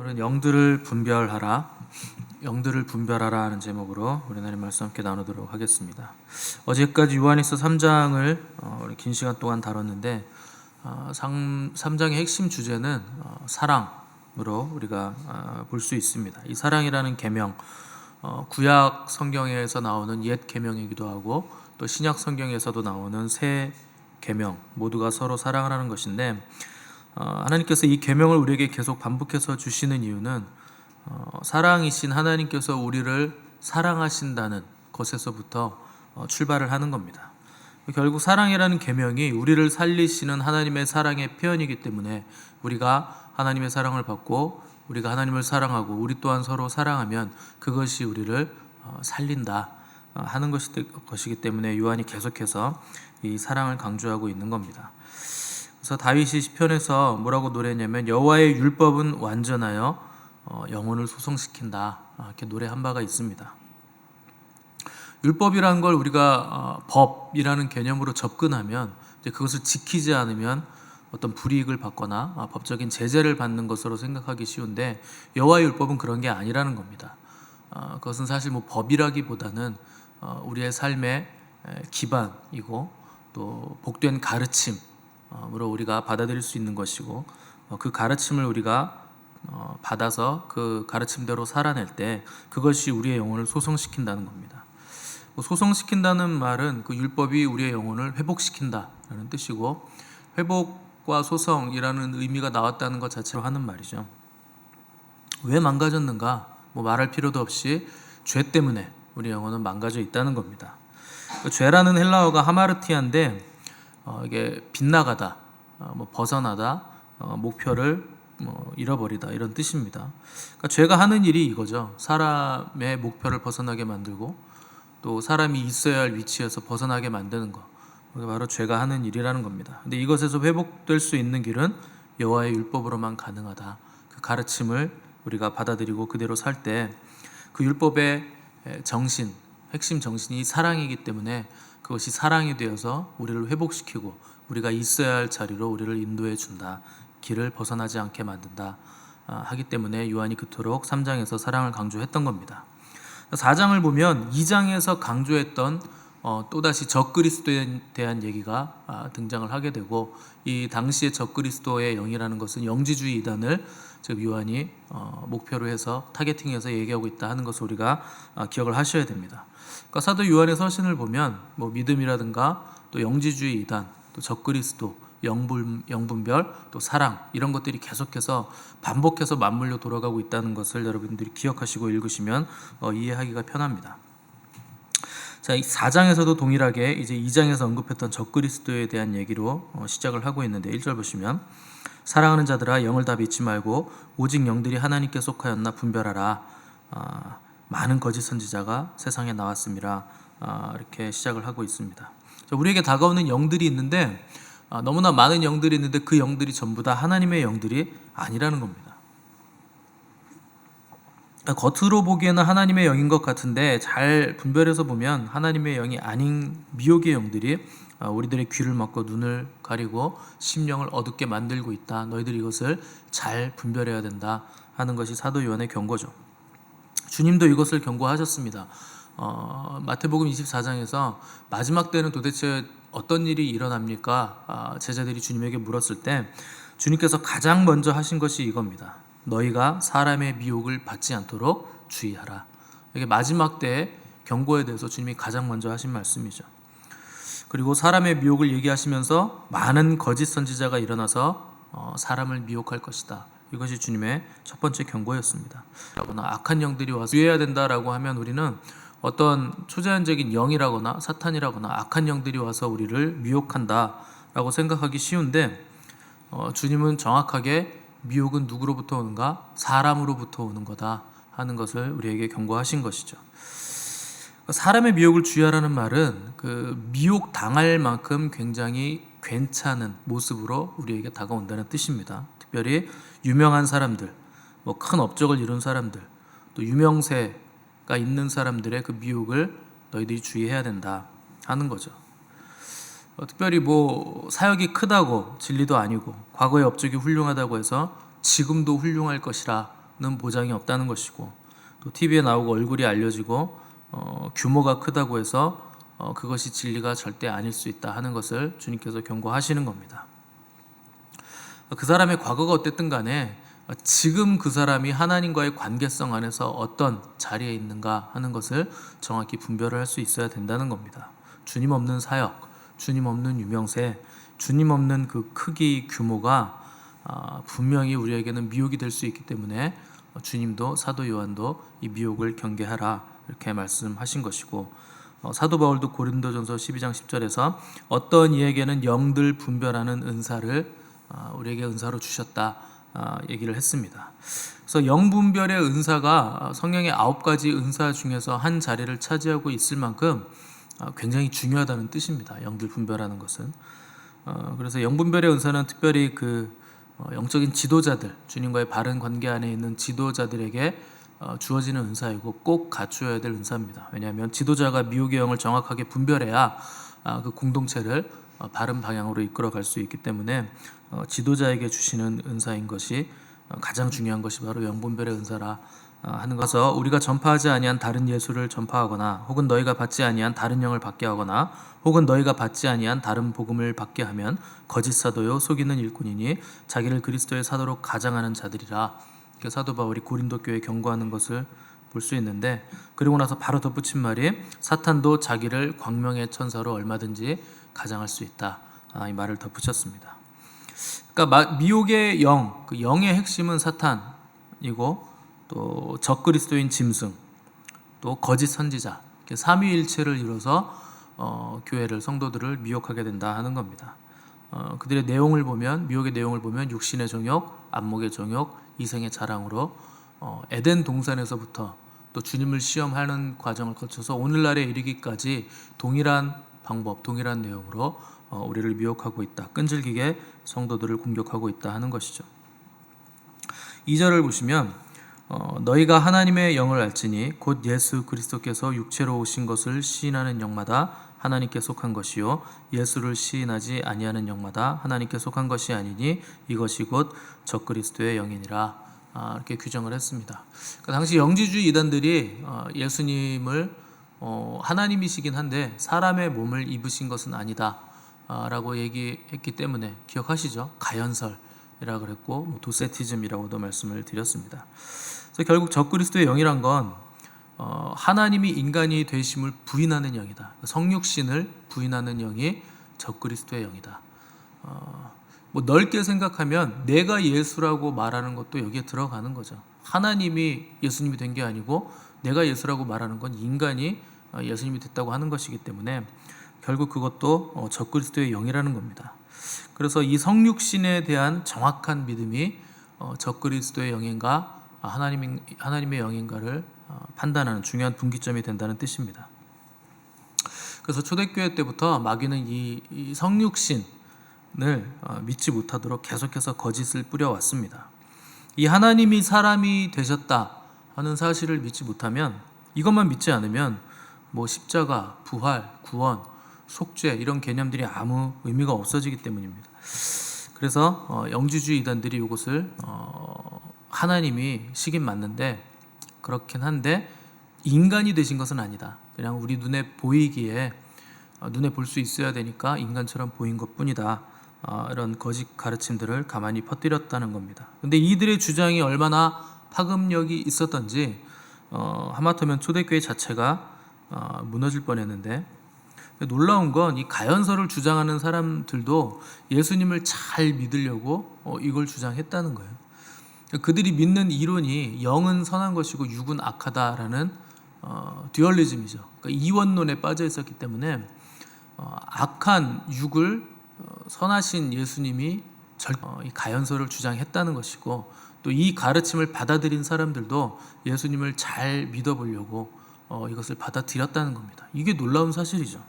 오늘은 영들을 분별하라, 영들을 분별하라 하는 제목으로 우리 하나님 말씀 함께 나누도록 하겠습니다. 어제까지 요한일서 3장을 긴 시간 동안 다뤘는데 3장의 핵심 주제는 사랑으로 우리가 볼 수 있습니다. 이 사랑이라는 계명, 구약 성경에서 나오는 옛 계명이기도 하고 또 신약 성경에서도 나오는 새 계명, 모두가 서로 사랑을 하는 것인데, 하나님께서 이 계명을 우리에게 계속 반복해서 주시는 이유는 사랑이신 하나님께서 우리를 사랑하신다는 것에서부터 출발을 하는 겁니다. 결국 사랑이라는 계명이 우리를 살리시는 하나님의 사랑의 표현이기 때문에 우리가 하나님의 사랑을 받고 우리가 하나님을 사랑하고 우리 또한 서로 사랑하면 그것이 우리를 살린다 하는 것이기 때문에 요한이 계속해서 이 사랑을 강조하고 있는 겁니다. 그래서 다윗이 시편에서 뭐라고 노래했냐면, 여호와의 율법은 완전하여 영혼을 소성시킨다, 이렇게 노래한 바가 있습니다. 율법이라는 걸 우리가 법이라는 개념으로 접근하면 이제 그것을 지키지 않으면 어떤 불이익을 받거나 법적인 제재를 받는 것으로 생각하기 쉬운데, 여호와의 율법은 그런 게 아니라는 겁니다. 그것은 사실 법이라기보다는 우리의 삶의 기반이고 또 복된 가르침으로 우리가 받아들일 수 있는 것이고, 그 가르침을 우리가 받아서 그 가르침대로 살아낼 때 그것이 우리의 영혼을 소성시킨다는 겁니다. 소성시킨다는 말은 그 율법이 우리의 영혼을 회복시킨다라는 뜻이고, 회복과 소성이라는 의미가 나왔다는 것 자체로 하는 말이죠. 왜 망가졌는가? 말할 필요도 없이 죄 때문에 우리 영혼은 망가져 있다는 겁니다. 그 죄라는 헬라어가 하마르티아인데 이게 빗나가다, 벗어나다, 목표를 잃어버리다, 이런 뜻입니다. 그러니까 죄가 하는 일이 이거죠. 사람의 목표를 벗어나게 만들고 또 사람이 있어야 할 위치에서 벗어나게 만드는 것, 그게 바로 죄가 하는 일이라는 겁니다. 근데 이것에서 회복될 수 있는 길은 여호와의 율법으로만 가능하다. 그 가르침을 우리가 받아들이고 그대로 살 때 그 율법의 정신, 핵심 정신이 사랑이기 때문에 그것이 사랑이 되어서 우리를 회복시키고 우리가 있어야 할 자리로 우리를 인도해 준다, 길을 벗어나지 않게 만든다 하기 때문에 요한이 그토록 3장에서 사랑을 강조했던 겁니다. 4장을 보면 2장에서 강조했던 또다시 적그리스도에 대한 얘기가 등장을 하게 되고, 이 당시의 적그리스도의 영이라는 것은 영지주의 이단을 지금 요한이 목표로 해서 타겟팅해서 얘기하고 있다 하는 것을 우리가 기억을 하셔야 됩니다. 그러니까 사도 요한의 서신을 보면 믿음이라든가 또 영지주의 이단, 또 적그리스도, 영분별, 또 사랑, 이런 것들이 계속해서 반복해서 맞물려 돌아가고 있다는 것을 여러분들이 기억하시고 읽으시면 이해하기가 편합니다. 자, 이 4장에서도 동일하게 이제 2장에서 언급했던 적그리스도에 대한 얘기로 시작을 하고 있는데, 1절 보시면, 사랑하는 자들아 영을 다 믿지 말고 오직 영들이 하나님께 속하였나 분별하라. 많은 거짓 선지자가 세상에 나왔음이라. 이렇게 시작을 하고 있습니다. 자, 우리에게 다가오는 영들이 있는데 너무나 많은 영들이 있는데 그 영들이 전부 다 하나님의 영들이 아니라는 겁니다. 겉으로 보기에는 하나님의 영인 것 같은데 잘 분별해서 보면 하나님의 영이 아닌 미혹의 영들이 우리들의 귀를 막고 눈을 가리고 심령을 어둡게 만들고 있다. 너희들이 이것을 잘 분별해야 된다 하는 것이 사도 요한의 경고죠. 주님도 이것을 경고하셨습니다. 마태복음 24장에서 마지막 때는 도대체 어떤 일이 일어납니까? 제자들이 주님에게 물었을 때 주님께서 가장 먼저 하신 것이 이겁니다. 너희가 사람의 미혹을 받지 않도록 주의하라. 이게 마지막 때의 경고에 대해서 주님이 가장 먼저 하신 말씀이죠. 그리고 사람의 미혹을 얘기하시면서 많은 거짓 선지자가 일어나서 사람을 미혹할 것이다. 이것이 주님의 첫 번째 경고였습니다. 악한 영들이 와서 주의해야 된다라고 하면 우리는 어떤 초제한적인 영이라거나 사탄이라거나 악한 영들이 와서 우리를 미혹한다라고 생각하기 쉬운데, 주님은 정확하게 미혹은 누구로부터 오는가? 사람으로부터 오는 거다 하는 것을 우리에게 경고하신 것이죠. 사람의 미혹을 주의하라는 말은 그 미혹 당할 만큼 굉장히 괜찮은 모습으로 우리에게 다가온다는 뜻입니다. 특별히 유명한 사람들, 큰 업적을 이룬 사람들, 또 유명세가 있는 사람들의 그 미혹을 너희들이 주의해야 된다 하는 거죠. 특별히 사역이 크다고 진리도 아니고 과거의 업적이 훌륭하다고 해서 지금도 훌륭할 것이라 보장이 없다는 것이고, 또 TV에 나오고 얼굴이 알려지고 규모가 크다고 해서 그것이 진리가 절대 아닐 수 있다 하는 것을 주님께서 경고하시는 겁니다. 그 사람의 과거가 어땠든 간에 지금 그 사람이 하나님과의 관계성 안에서 어떤 자리에 있는가 하는 것을 정확히 분별을 할 수 있어야 된다는 겁니다. 주님 없는 사역, 주님 없는 유명세, 주님 없는 그 크기, 규모가 분명히 우리에게는 미혹이 될 수 있기 때문에 주님도 사도 요한도 이 미혹을 경계하라 이렇게 말씀하신 것이고, 사도 바울도 고린도전서 12장 10절에서 어떤 이에게는 영들 분별하는 은사를 우리에게 은사로 주셨다 얘기를 했습니다. 그래서 영분별의 은사가 성령의 9가지 은사 중에서 한 자리를 차지하고 있을 만큼 굉장히 중요하다는 뜻입니다. 영들 분별하는 것은. 그래서 영분별의 은사는 특별히 그 영적인 지도자들, 주님과의 바른 관계 안에 있는 지도자들에게 주어지는 은사이고 꼭 갖추어야 될 은사입니다. 왜냐하면 지도자가 미혹의 영을 정확하게 분별해야 그 공동체를 바른 방향으로 이끌어갈 수 있기 때문에 지도자에게 주시는 은사인 것이 가장 중요한 것이 바로 영분별의 은사라 하는 것에서, 우리가 전파하지 아니한 다른 예수를 전파하거나 혹은 너희가 받지 아니한 다른 영을 받게 하거나 혹은 너희가 받지 아니한 다른 복음을 받게 하면 거짓 사도요 속이는 일꾼이니 자기를 그리스도의 사도로 가장하는 자들이라. 사도 바울이 고린도 교회에 경고하는 것을 볼 수 있는데, 그리고 나서 바로 덧붙인 말이 사탄도 자기를 광명의 천사로 얼마든지 가장할 수 있다. 이 말을 덧붙였습니다. 그러니까 미혹의 영, 그 영의 핵심은 사탄이고 또 적그리스도인 짐승, 또 거짓 선지자, 삼위일체를 이뤄서 교회를, 성도들을 미혹하게 된다 하는 겁니다. 그들의 내용을 보면, 미혹의 내용을 보면 육신의 정욕, 안목의 정욕, 이생의 자랑으로 에덴 동산에서부터 또 주님을 시험하는 과정을 거쳐서 오늘날에 이르기까지 동일한 방법, 동일한 내용으로 우리를 미혹하고 있다, 끈질기게 성도들을 공격하고 있다 하는 것이죠. 2절을 보시면 너희가 하나님의 영을 알지니 곧 예수 그리스도께서 육체로 오신 것을 시인하는 영마다 하나님께 속한 것이요 예수를 시인하지 아니하는 영마다 하나님께 속한 것이 아니니 이것이 곧 적그리스도의 영이니라. 이렇게 규정을 했습니다. 그 당시 영지주의 이단들이 예수님을 하나님이시긴 한데 사람의 몸을 입으신 것은 아니다 라고 얘기했기 때문에, 기억하시죠? 가연설이라고 그랬고 도세티즘이라고도 말씀을 드렸습니다. 그래서 결국 적그리스도의 영이란 건 하나님이 인간이 되심을 부인하는 영이다. 성육신을 부인하는 영이 적그리스도의 영이다. 넓게 생각하면 내가 예수라고 말하는 것도 여기에 들어가는 거죠. 하나님이 예수님이 된 게 아니고 내가 예수라고 말하는 건 인간이 예수님이 됐다고 하는 것이기 때문에 결국 그것도 적그리스도의 영이라는 겁니다. 그래서 이 성육신에 대한 정확한 믿음이 적그리스도의 영인가 하나님의 영인가를 판단하는 중요한 분기점이 된다는 뜻입니다. 그래서 초대교회 때부터 마귀는 이 성육신을 믿지 못하도록 계속해서 거짓을 뿌려왔습니다. 이 하나님이 사람이 되셨다 하는 사실을 믿지 못하면, 이것만 믿지 않으면 십자가, 부활, 구원, 속죄 이런 개념들이 아무 의미가 없어지기 때문입니다. 그래서 영지주의 이단들이 이것을 하나님이 시긴 맞는데, 그렇긴 한데 인간이 되신 것은 아니다. 그냥 우리 눈에 보이기에 눈에 볼 수 있어야 되니까 인간처럼 보인 것뿐이다. 이런 거짓 가르침들을 가만히 퍼뜨렸다는 겁니다. 근데 이들의 주장이 얼마나 파급력이 있었던지 하마터면 초대교회 자체가 무너질 뻔했는데, 놀라운 건 이 가연설을 주장하는 사람들도 예수님을 잘 믿으려고 이걸 주장했다는 거예요. 그들이 믿는 이론이 영은 선한 것이고 육은 악하다라는 듀얼리즘이죠. 그러니까 이원론에 빠져 있었기 때문에 악한 육을 선하신 예수님이 이 가연설을 주장했다는 것이고, 또 이 가르침을 받아들인 사람들도 예수님을 잘 믿어보려고 이것을 받아들였다는 겁니다. 이게 놀라운 사실이죠.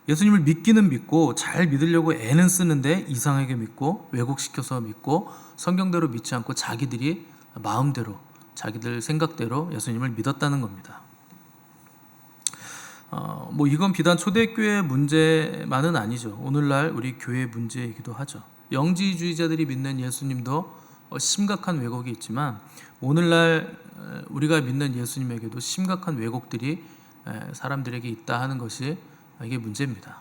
예수님을 믿기는 믿고 잘 믿으려고 애는 쓰는데 이상하게 믿고 왜곡시켜서 믿고 성경대로 믿지 않고 자기들이 마음대로, 자기들 생각대로 예수님을 믿었다는 겁니다. 이건 비단 초대교회 문제만은 아니죠. 오늘날 우리 교회 문제이기도 하죠. 영지주의자들이 믿는 예수님도 심각한 왜곡이 있지만 오늘날 우리가 믿는 예수님에게도 심각한 왜곡들이 사람들에게 있다 하는 것이 이게 문제입니다.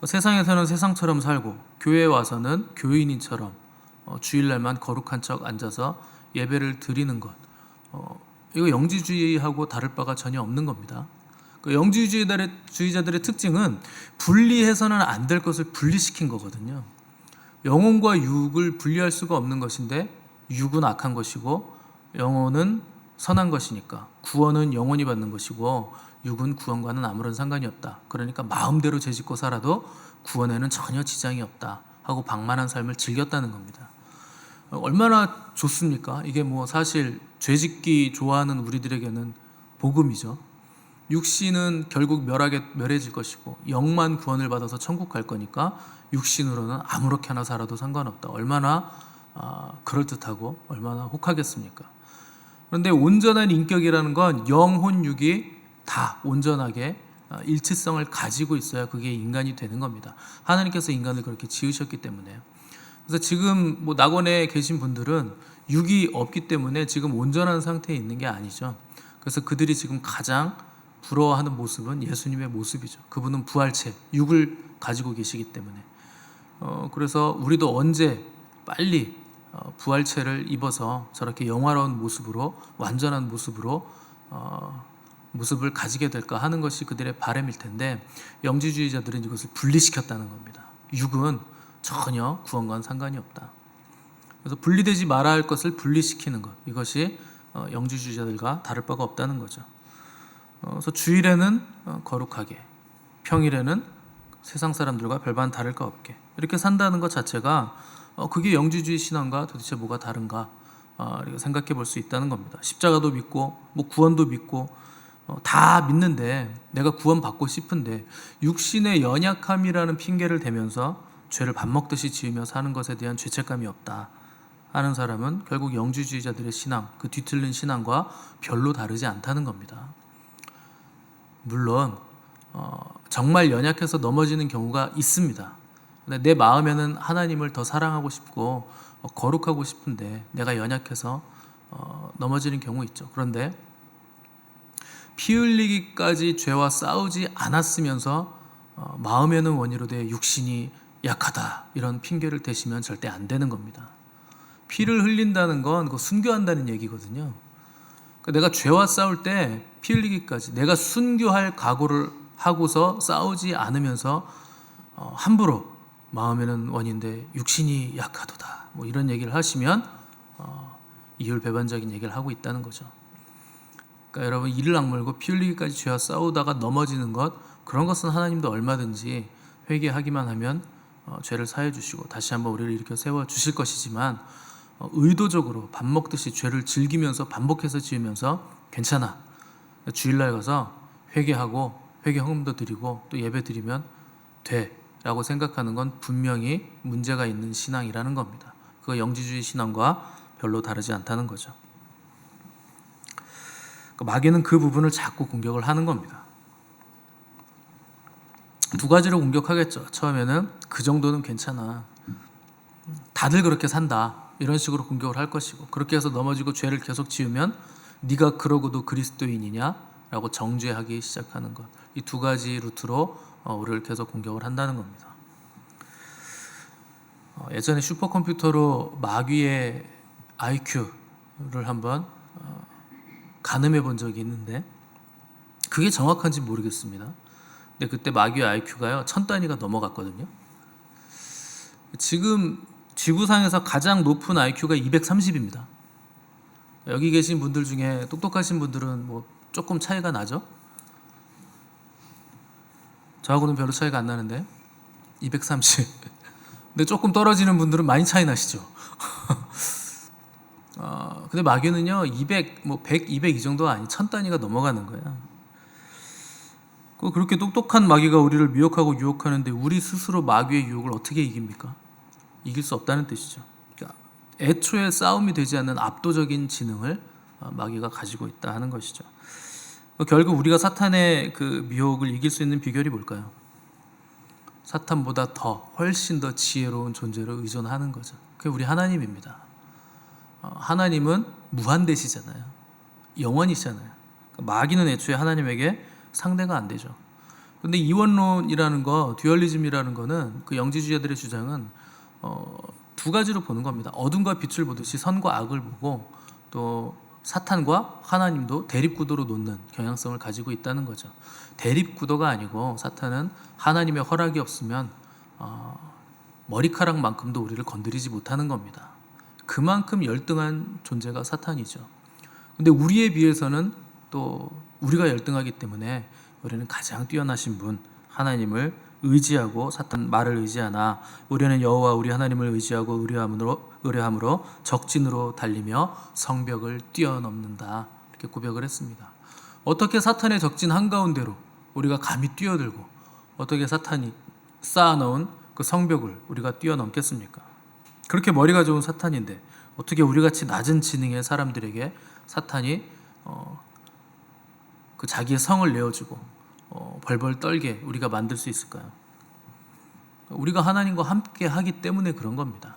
세상에서는 세상처럼 살고 교회에 와서는 교인인처럼 주일날만 거룩한 척 앉아서 예배를 드리는 것, 이거 영지주의하고 다를 바가 전혀 없는 겁니다. 그 영지주의자들의 특징은 분리해서는 안 될 것을 분리시킨 거거든요. 영혼과 육을 분리할 수가 없는 것인데 육은 악한 것이고 영혼은 선한 것이니까 구원은 영혼이 받는 것이고 육은 구원과는 아무런 상관이 없다. 그러니까 마음대로 죄짓고 살아도 구원에는 전혀 지장이 없다 하고 방만한 삶을 즐겼다는 겁니다. 얼마나 좋습니까? 이게 뭐 사실 죄짓기 좋아하는 우리들에게는 복음이죠. 육신은 결국 멸해질 것이고 영만 구원을 받아서 천국 갈 거니까 육신으로는 아무렇게나 살아도 상관없다. 얼마나 그럴듯하고 얼마나 혹하겠습니까? 그런데 온전한 인격이라는 건 영혼 육이 다 온전하게 일치성을 가지고 있어야 그게 인간이 되는 겁니다. 하나님께서 인간을 그렇게 지으셨기 때문에요. 그래서 지금 뭐 낙원에 계신 분들은 육이 없기 때문에 지금 온전한 상태에 있는 게 아니죠. 그래서 그들이 지금 가장 부러워하는 모습은 예수님의 모습이죠. 그분은 부활체, 육을 가지고 계시기 때문에. 그래서 우리도 언제 빨리 부활체를 입어서 저렇게 영화로운 모습으로, 완전한 모습으로 모습을 가지게 될까 하는 것이 그들의 바람일 텐데, 영지주의자들은 이것을 분리시켰다는 겁니다. 육은 전혀 구원과는 상관이 없다. 그래서 분리되지 말아야 할 것을 분리시키는 것, 이것이 영지주의자들과 다를 바가 없다는 거죠. 그래서 주일에는 거룩하게, 평일에는 세상 사람들과 별반 다를 거 없게 이렇게 산다는 것 자체가 그게 영지주의 신앙과 도대체 뭐가 다른가 이렇게 생각해 볼 수 있다는 겁니다. 십자가도 믿고 뭐 구원도 믿고 다 믿는데, 내가 구원받고 싶은데 육신의 연약함이라는 핑계를 대면서 죄를 밥 먹듯이 지으며 사는 것에 대한 죄책감이 없다 하는 사람은 결국 영지주의자들의 신앙, 그 뒤틀린 신앙과 별로 다르지 않다는 겁니다. 물론 정말 연약해서 넘어지는 경우가 있습니다. 근데 내 마음에는 하나님을 더 사랑하고 싶고 거룩하고 싶은데 내가 연약해서 넘어지는 경우 있죠. 그런데 피 흘리기까지 죄와 싸우지 않았으면서 마음에는 원이로되 육신이 약하다 이런 핑계를 대시면 절대 안 되는 겁니다. 피를 흘린다는 건 그거 순교한다는 얘기거든요. 그러니까 내가 죄와 싸울 때 피 흘리기까지 내가 순교할 각오를 하고서 싸우지 않으면서 함부로 마음에는 원인데 육신이 약하도다 뭐 이런 얘기를 하시면 이율배반적인 얘기를 하고 있다는 거죠. 그러니까 여러분, 이를 악물고 피 흘리기까지 죄와 싸우다가 넘어지는 것, 그런 것은 하나님도 얼마든지 회개하기만 하면 죄를 사해 주시고 다시 한번 우리를 일으켜 세워 주실 것이지만, 의도적으로 밥 먹듯이 죄를 즐기면서 반복해서 지으면서 괜찮아, 주일날 가서 회개하고 회개 헌금도 드리고 또 예배 드리면 돼 라고 생각하는 건 분명히 문제가 있는 신앙이라는 겁니다. 그거 영지주의 신앙과 별로 다르지 않다는 거죠. 마귀는 그 부분을 자꾸 공격을 하는 겁니다. 두 가지로 공격하겠죠. 처음에는 그 정도는 괜찮아, 다들 그렇게 산다, 이런 식으로 공격을 할 것이고, 그렇게 해서 넘어지고 죄를 계속 지으면 네가 그러고도 그리스도인이냐 라고 정죄하기 시작하는 것, 이 두 가지 루트로 우리를 계속 공격을 한다는 겁니다. 예전에 슈퍼컴퓨터로 마귀의 IQ를 한번 가늠해 본 적이 있는데 그게 정확한지 모르겠습니다. 근데 그때 마귀의 IQ가요 1000단위가 넘어갔거든요. 지금 지구상에서 가장 높은 IQ가 230입니다. 여기 계신 분들 중에 똑똑하신 분들은 뭐 조금 차이가 나죠? 저하고는 별로 차이가 안 나는데 230. 근데 조금 떨어지는 분들은 많이 차이 나시죠? 근데 마귀는요 200, 뭐 100, 200 이 정도가 아니 1000단위가 넘어가는 거예요. 그렇게 똑똑한 마귀가 우리를 미혹하고 유혹하는데 우리 스스로 마귀의 유혹을 어떻게 이깁니까? 이길 수 없다는 뜻이죠. 그러니까 애초에 싸움이 되지 않는 압도적인 지능을 마귀가 가지고 있다 하는 것이죠. 결국 우리가 사탄의 그 미혹을 이길 수 있는 비결이 뭘까요? 사탄보다 훨씬 더 지혜로운 존재로 의존하는 거죠. 그게 우리 하나님입니다. 하나님은 무한대시잖아요. 영원이시잖아요. 마귀는 애초에 하나님에게 상대가 안 되죠. 근데 이원론이라는 거, 듀얼리즘이라는 거는 그 영지주의자들의 주장은 두 가지로 보는 겁니다. 어둠과 빛을 보듯이 선과 악을 보고 또 사탄과 하나님도 대립구도로 놓는 경향성을 가지고 있다는 거죠. 대립구도가 아니고 사탄은 하나님의 허락이 없으면 머리카락만큼도 우리를 건드리지 못하는 겁니다. 그만큼 열등한 존재가 사탄이죠. 근데 우리에 비해서는 또 우리가 열등하기 때문에 우리는 가장 뛰어나신 분 하나님을 의지하고 사탄 말을 의지하나 우리는 여호와 우리 하나님을 의지하고 의뢰함으로 적진으로 달리며 성벽을 뛰어넘는다, 이렇게 고백을 했습니다. 어떻게 사탄의 적진 한가운데로 우리가 감히 뛰어들고 어떻게 사탄이 쌓아놓은 그 성벽을 우리가 뛰어넘겠습니까? 그렇게 머리가 좋은 사탄인데 어떻게 우리같이 낮은 지능의 사람들에게 사탄이 그 자기의 성을 내어주고 벌벌 떨게 우리가 만들 수 있을까요? 우리가 하나님과 함께 하기 때문에 그런 겁니다.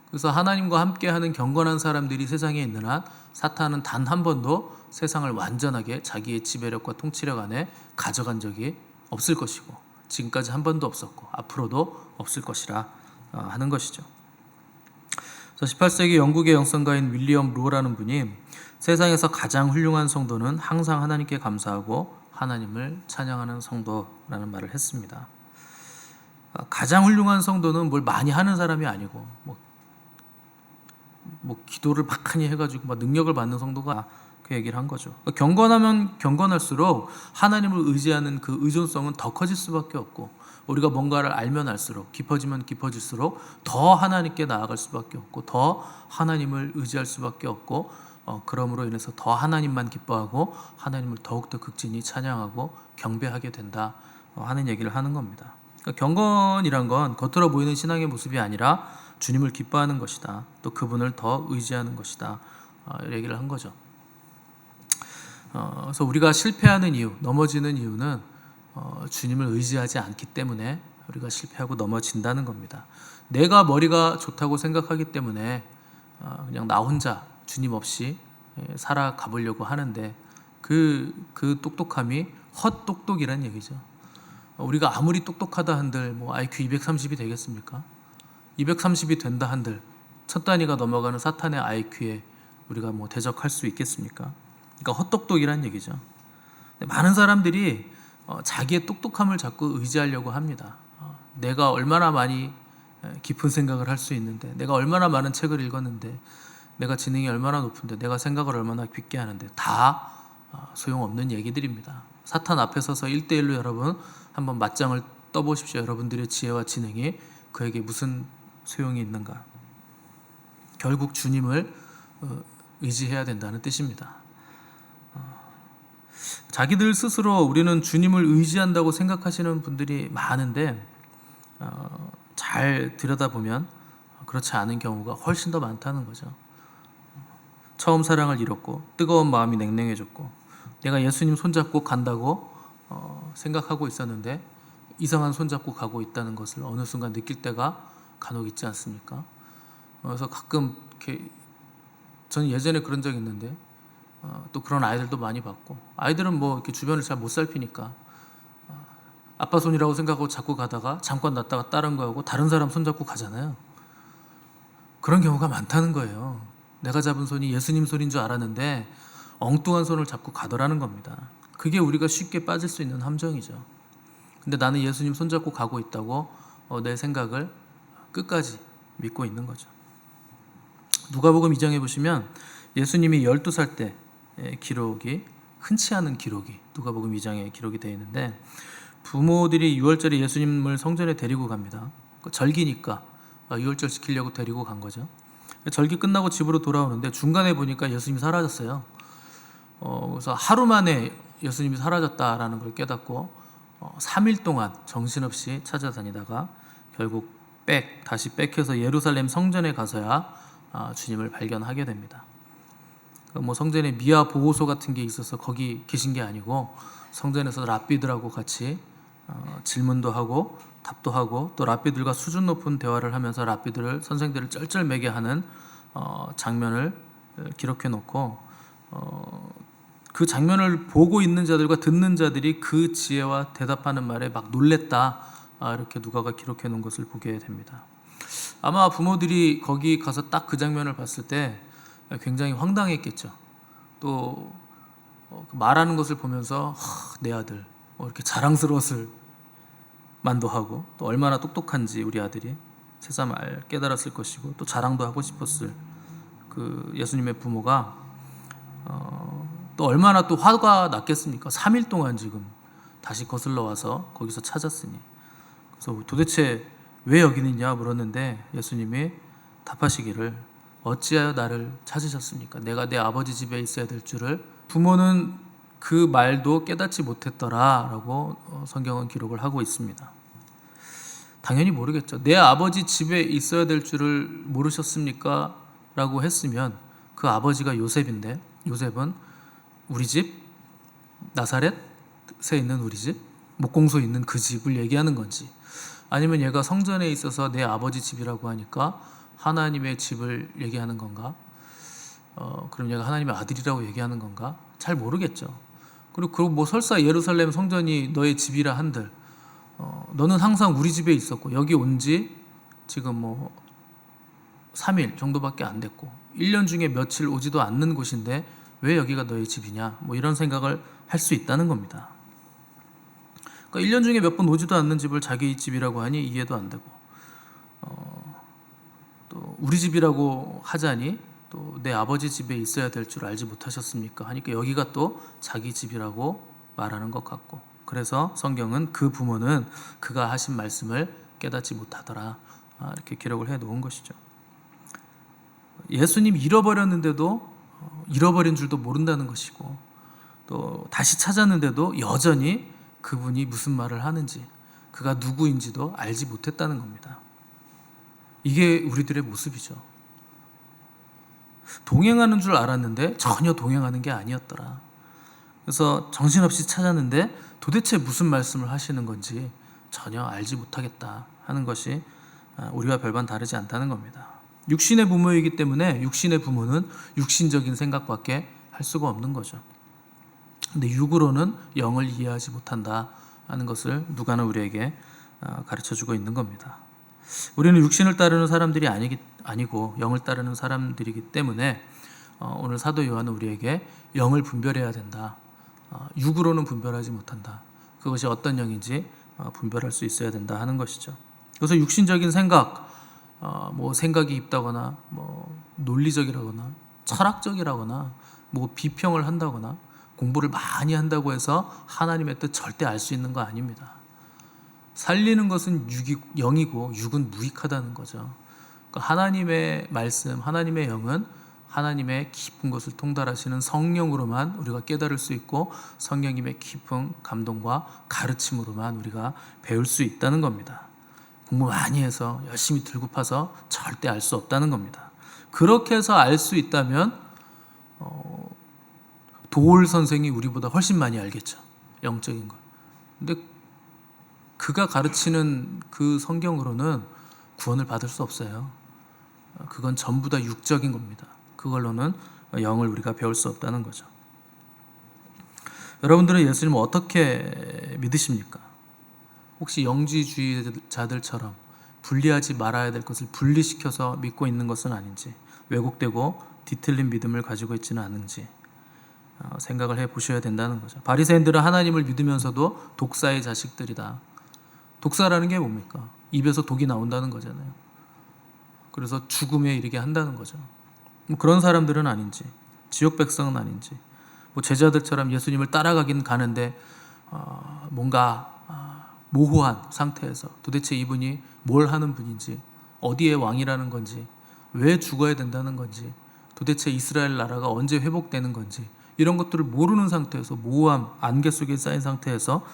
그래서 하나님과 함께 하는 경건한 사람들이 세상에 있는 한 사탄은 단 한 번도 세상을 완전하게 자기의 지배력과 통치력 안에 가져간 적이 없을 것이고 지금까지 한 번도 없었고 앞으로도 없을 것이라 하는 것이죠. 18세기 영국의 영성가인 윌리엄 로라는 분이 세상에서 가장 훌륭한 성도는 항상 하나님께 감사하고 하나님을 찬양하는 성도라는 말을 했습니다. 가장 훌륭한 성도는 뭘 많이 하는 사람이 아니고 뭐 기도를 막하니 해가지고 막 능력을 받는 성도가 그 얘기를 한 거죠. 경건하면 경건할수록 하나님을 의지하는 그 의존성은 더 커질 수밖에 없고 우리가 뭔가를 알면 알수록 깊어지면 깊어질수록 더 하나님께 나아갈 수밖에 없고 더 하나님을 의지할 수밖에 없고 그러므로 인해서 더 하나님만 기뻐하고 하나님을 더욱더 극진히 찬양하고 경배하게 된다 하는 얘기를 하는 겁니다. 그러니까 경건이란 건 겉으로 보이는 신앙의 모습이 아니라 주님을 기뻐하는 것이다. 또 그분을 더 의지하는 것이다. 얘기를 한 거죠. 그래서 우리가 실패하는 이유, 넘어지는 이유는 주님을 의지하지 않기 때문에 우리가 실패하고 넘어진다는 겁니다. 내가 머리가 좋다고 생각하기 때문에 그냥 나 혼자 주님 없이 살아가 보려고 하는데 그 똑똑함이 헛똑똑이란 얘기죠. 우리가 아무리 똑똑하다 한들 뭐 IQ 230이 되겠습니까? 230이 된다 한들 첫 단위가 넘어가는 사탄의 IQ에 우리가 뭐 대적할 수 있겠습니까? 그러니까 헛똑똑이란 얘기죠. 많은 사람들이 자기의 똑똑함을 자꾸 의지하려고 합니다. 내가 얼마나 많이 깊은 생각을 할 수 있는데, 내가 얼마나 많은 책을 읽었는데, 내가 지능이 얼마나 높은데, 내가 생각을 얼마나 깊게 하는데, 다 소용없는 얘기들입니다. 사탄 앞에 서서 1대1로 여러분 한번 맞짱을 떠보십시오. 여러분들의 지혜와 지능이 그에게 무슨 소용이 있는가? 결국 주님을 의지해야 된다는 뜻입니다. 자기들 스스로 우리는 주님을 의지한다고 생각하시는 분들이 많은데 잘 들여다보면 그렇지 않은 경우가 훨씬 더 많다는 거죠. 처음 사랑을 잃었고 뜨거운 마음이 냉랭해졌고 내가 예수님 손잡고 간다고 생각하고 있었는데 이상한 손잡고 가고 있다는 것을 어느 순간 느낄 때가 간혹 있지 않습니까? 그래서 가끔 이렇게 저는 예전에 그런 적이 있는데 또 그런 아이들도 많이 봤고 아이들은 뭐 이렇게 주변을 잘 못 살피니까 아빠 손이라고 생각하고 자꾸 가다가 잠깐 놨다가 다른 거하고 다른 사람 손잡고 가잖아요. 그런 경우가 많다는 거예요. 내가 잡은 손이 예수님 손인 줄 알았는데 엉뚱한 손을 잡고 가더라는 겁니다. 그게 우리가 쉽게 빠질 수 있는 함정이죠. 근데 나는 예수님 손잡고 가고 있다고 내 생각을 끝까지 믿고 있는 거죠. 누가복음 2장에 보시면 예수님이 12살 때 기록이 흔치 않은 기록이 누가복음 2장에 기록이 되어 있는데 부모들이 유월절에 예수님을 성전에 데리고 갑니다. 절기니까 유월절 지키려고 데리고 간 거죠. 절기 끝나고 집으로 돌아오는데 중간에 보니까 예수님이 사라졌어요. 그래서 하루 만에 예수님이 사라졌다라는 걸 깨닫고 3일 동안 정신없이 찾아다니다가 결국 다시 빽해서 예루살렘 성전에 가서야 주님을 발견하게 됩니다. 뭐 성전에 미아 보호소 같은 게 있어서 거기 계신 게 아니고 성전에서 랍비들하고 같이 질문도 하고 답도 하고 또 랍비들과 수준 높은 대화를 하면서 랍비들을 선생들을 쩔쩔매게 하는 장면을 기록해 놓고 그 장면을 보고 있는 자들과 듣는 자들이 그 지혜와 대답하는 말에 막 놀랬다, 이렇게 누가가 기록해 놓은 것을 보게 됩니다. 아마 부모들이 거기 가서 딱 그 장면을 봤을 때 굉장히 황당했겠죠. 또 말하는 것을 보면서 내 아들 이렇게 자랑스러웠을 만도 하고, 또 얼마나 똑똑한지 우리 아들이 새삼 깨달았을 것이고, 또 자랑도 하고 싶었을 그 예수님의 부모가 또 얼마나 또 화가 났겠습니까? 3일 동안 지금 다시 거슬러 와서 거기서 찾았으니. 그래서 도대체 왜 여기 있냐 물었는데 예수님이 답하시기를, 어찌하여 나를 찾으셨습니까? 내가 내 아버지 집에 있어야 될 줄을. 부모는 그 말도 깨닫지 못했더라 라고 성경은 기록을 하고 있습니다. 당연히 모르겠죠. 내 아버지 집에 있어야 될 줄을 모르셨습니까? 라고 했으면 그 아버지가 요셉인데, 요셉은 우리 집, 나사렛에 있는 우리 집, 목공소에 있는 그 집을 얘기하는 건지, 아니면 얘가 성전에 있어서 내 아버지 집이라고 하니까 하나님의 집을 얘기하는 건가? 그럼 얘가 하나님의 아들이라고 얘기하는 건가? 잘 모르겠죠. 그리고 뭐 설사 예루살렘 성전이 너의 집이라 한들 너는 항상 우리 집에 있었고 여기 온 지 지금 뭐 3일 정도밖에 안 됐고 1년 중에 며칠 오지도 않는 곳인데 왜 여기가 너의 집이냐, 뭐 이런 생각을 할 수 있다는 겁니다. 그러니까 1년 중에 몇 번 오지도 않는 집을 자기 집이라고 하니 이해도 안 되고, 또 우리 집이라고 하자니 또 내 아버지 집에 있어야 될 줄 알지 못하셨습니까 하니까 여기가 또 자기 집이라고 말하는 것 같고, 그래서 성경은 그 부모는 그가 하신 말씀을 깨닫지 못하더라, 이렇게 기록을 해 놓은 것이죠. 예수님 잃어버렸는데도 잃어버린 줄도 모른다는 것이고, 또 다시 찾았는데도 여전히 그분이 무슨 말을 하는지, 그가 누구인지도 알지 못했다는 겁니다. 이게 우리들의 모습이죠. 동행하는 줄 알았는데 전혀 동행하는 게 아니었더라. 그래서 정신없이 찾았는데 도대체 무슨 말씀을 하시는 건지 전혀 알지 못하겠다 하는 것이 우리와 별반 다르지 않다는 겁니다. 육신의 부모이기 때문에 육신의 부모는 육신적인 생각밖에 할 수가 없는 거죠. 근데 육으로는 영을 이해하지 못한다 하는 것을 누가는 우리에게 가르쳐주고 있는 겁니다. 우리는 육신을 따르는 사람들이 아니고 영을 따르는 사람들이기 때문에 오늘 사도 요한은 우리에게 영을 분별해야 된다, 육으로는 분별하지 못한다, 그것이 어떤 영인지 분별할 수 있어야 된다 하는 것이죠. 그래서 육신적인 생각, 뭐 생각이 있다거나 뭐 논리적이라거나 철학적이라거나 뭐 비평을 한다거나 공부를 많이 한다고 해서 하나님의 뜻 절대 알 수 있는 거 아닙니다. 살리는 것은 영이고 육은 무익하다는 거죠. 그러니까 하나님의 말씀, 하나님의 영은 하나님의 깊은 것을 통달하시는 성령으로만 우리가 깨달을 수 있고, 성령님의 깊은 감동과 가르침으로만 우리가 배울 수 있다는 겁니다. 공부 많이 해서 열심히 들고 파서 절대 알 수 없다는 겁니다. 그렇게 해서 알 수 있다면 도올 선생이 우리보다 훨씬 많이 알겠죠, 영적인 걸. 근데 그가 가르치는 그 성경으로는 구원을 받을 수 없어요. 그건 전부 다 육적인 겁니다. 그걸로는 영을 우리가 배울 수 없다는 거죠. 여러분들은 예수님을 어떻게 믿으십니까? 혹시 영지주의자들처럼 분리하지 말아야 될 것을 분리시켜서 믿고 있는 것은 아닌지, 왜곡되고 뒤틀린 믿음을 가지고 있지는 않은지 생각을 해보셔야 된다는 거죠. 바리새인들은 하나님을 믿으면서도 독사의 자식들이다. 독사라는 게 뭡니까? 입에서 독이 나온다는 거잖아요. 그래서 죽음에 이르게 한다는 거죠. 그런 사람들은 아닌지, 지옥 백성은 아닌지, 뭐 제자들처럼 예수님을 따라가긴 가는데 뭔가 모호한 상태에서 도대체 이분이 뭘 하는 분인지, 어디의 왕이라는 건지, 왜 죽어야 된다는 건지, 도대체 이스라엘 나라가 언제 회복되는 건지, 이런 것들을 모르는 상태에서, 모호함, 안개 속에 쌓인 상태에서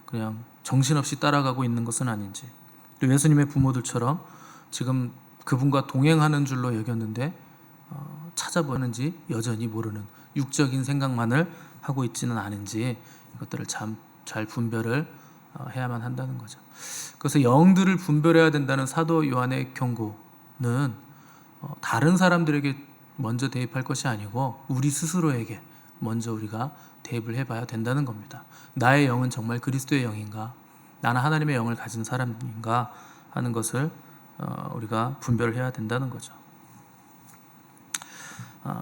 그냥 정신없이 따라가고 있는 것은 아닌지, 또 예수님의 부모들처럼 지금 그분과 동행하는 줄로 여겼는데 찾아보는지 여전히 모르는 육적인 생각만을 하고 있지는 않은지, 이것들을 참 잘 분별을 해야만 한다는 거죠. 그래서 영들을 분별해야 된다는 사도 요한의 경고는 다른 사람들에게 먼저 대입할 것이 아니고 우리 스스로에게 먼저 우리가 대입을 해봐야 된다는 겁니다. 나의 영은 정말 그리스도의 영인가? 나는 하나님의 영을 가진 사람인가? 하는 것을 우리가 분별을 해야 된다는 거죠.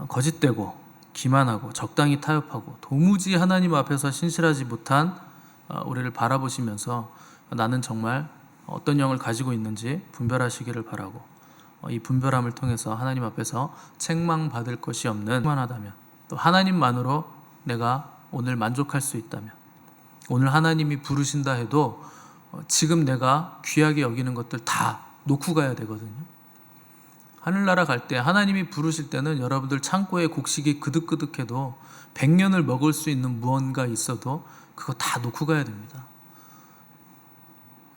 거짓되고 기만하고 적당히 타협하고 도무지 하나님 앞에서 신실하지 못한 우리를 바라보시면서 나는 정말 어떤 영을 가지고 있는지 분별하시기를 바라고, 이 분별함을 통해서 하나님 앞에서 책망받을 것이 없는 충만하다면, 또 하나님만으로 내가 오늘 만족할 수 있다면, 오늘 하나님이 부르신다 해도 지금 내가 귀하게 여기는 것들 다 놓고 가야 되거든요. 하늘나라 갈 때 하나님이 부르실 때는 여러분들 창고에 곡식이 그득그득해도 100년을 먹을 수 있는 무언가 있어도 그거 다 놓고 가야 됩니다.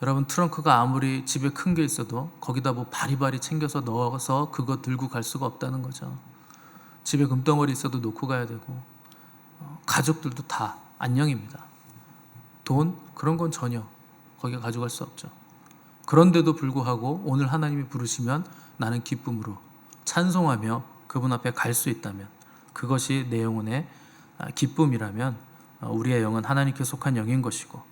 여러분 트렁크가 아무리 집에 큰 게 있어도 거기다 뭐 바리바리 챙겨서 넣어서 그거 들고 갈 수가 없다는 거죠. 집에 금덩어리 있어도 놓고 가야 되고, 가족들도 다 안녕입니다. 돈 그런 건 전혀 거기에 가져갈 수 없죠. 그런데도 불구하고 오늘 하나님이 부르시면 나는 기쁨으로 찬송하며 그분 앞에 갈 수 있다면, 그것이 내 영혼의 기쁨이라면 우리의 영은 하나님께 속한 영인 것이고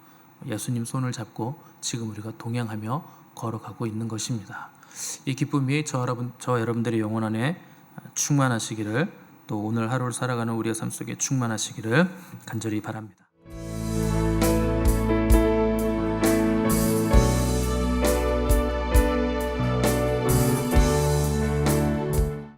예수님 손을 잡고 지금 우리가 동행하며 걸어가고 있는 것입니다. 이 기쁨이 저 여러분들의 영혼 안에 충만하시기를, 또 오늘 하루를 살아가는 우리의 삶 속에 충만하시기를 간절히 바랍니다.